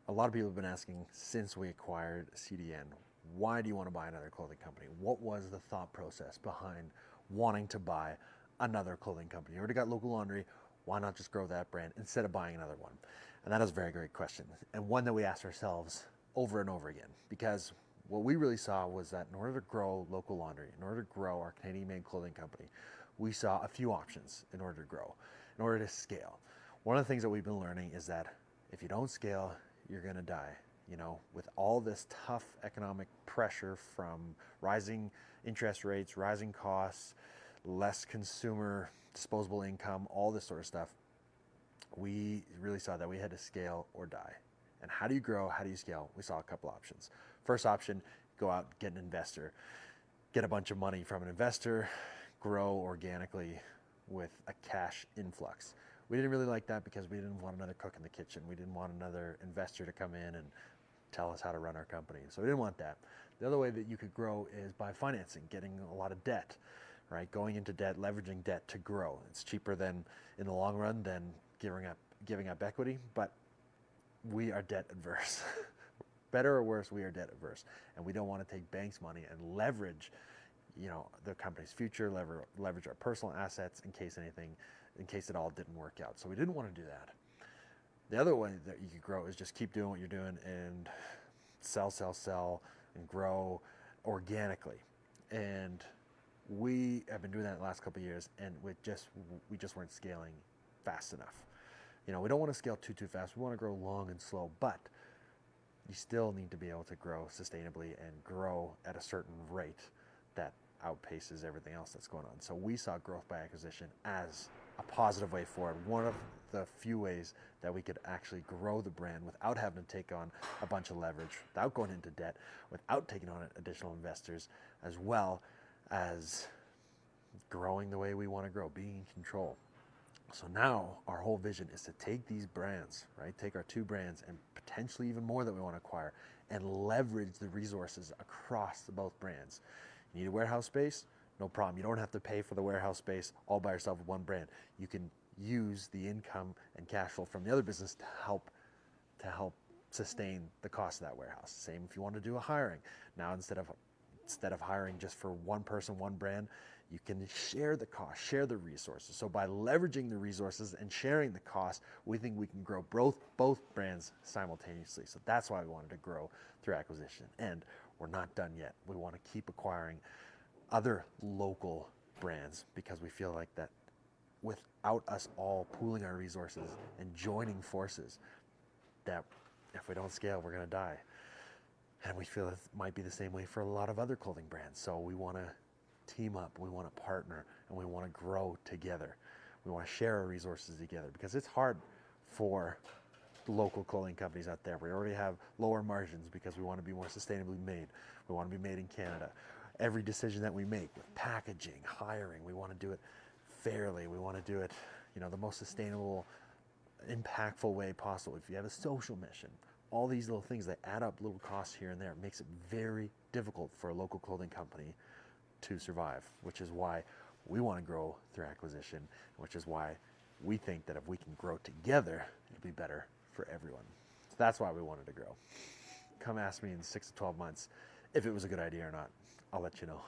A lot of people have been asking since we acquired CDN, why do you want to buy another clothing company? What was the thought process behind wanting to buy another clothing company? You already got Local Laundry, why not just grow that brand instead of buying another one? And that is a very great question, and one that we asked ourselves over and over again, because what we really saw was that in order to grow Local Laundry, in order to grow our Canadian-made clothing company, we saw a few options in order to grow, in order to scale. One of the things that we've been learning is that if you don't scale, you're going to die. You know, with all this tough economic pressure from rising interest rates, rising costs, less consumer disposable income, all this sort of stuff, we really saw that we had to scale or die. And how do you grow? How do you scale? We saw a couple options. First option, go out, get an investor, get a bunch of money from an investor, grow organically with a cash influx. We didn't really like that because we didn't want another cook in the kitchen. We didn't want another investor to come in and tell us how to run our company. So we didn't want that. The other way that you could grow is by financing, getting a lot of debt, right? Going into debt, leveraging debt to grow. It's cheaper than in the long run than giving up equity, but we are debt adverse. Better or worse, we are debt averse, and we don't want to take banks' money and leverage, you know, the company's future, leverage our personal assets in case it all didn't work out. So we didn't want to do that. The other way that you could grow is just keep doing what you're doing and sell, and grow organically. And we have been doing that the last couple of years, and we just weren't scaling fast enough. You know, we don't want to scale too fast. We want to grow long and slow, but you still need to be able to grow sustainably and grow at a certain rate that outpaces everything else that's going on. So we saw growth by acquisition as a positive way forward. One of the few ways that we could actually grow the brand without having to take on a bunch of leverage, without going into debt, without taking on additional investors, as well as growing the way we want to grow, being in control. So now our whole vision is to take these brands, right? Take our two brands and potentially even more that we want to acquire and leverage the resources across both brands. You need a warehouse space? No problem. You don't have to pay for the warehouse space all by yourself with one brand. You can use the income and cash flow from the other business to help sustain the cost of that warehouse. Same if you want to do a hiring. Now instead of hiring just for one person, one brand, you can share the cost, share the resources. So by leveraging the resources and sharing the cost, we think we can grow both brands simultaneously. So that's why we wanted to grow through acquisition. And we're not done yet. We want to keep acquiring other local brands because we feel like that without us all pooling our resources and joining forces, that if we don't scale, we're going to die. And we feel it might be the same way for a lot of other clothing brands. So we want to team up, we want to partner, and we want to grow together. We want to share our resources together because it's hard for local clothing companies out there. We already have lower margins because we want to be more sustainably made. We want to be made in Canada. Every decision that we make with packaging, hiring, we want to do it fairly. We want to do it, you know, the most sustainable, impactful way possible. If you have a social mission, all these little things that add up, little costs here and there, makes it very difficult for a local clothing company to survive, which is why we want to grow through acquisition, which is why we think that if we can grow together, it'll be better for everyone. So that's why we wanted to grow. Come ask me in 6 to 12 months if it was a good idea or not. I'll let you know.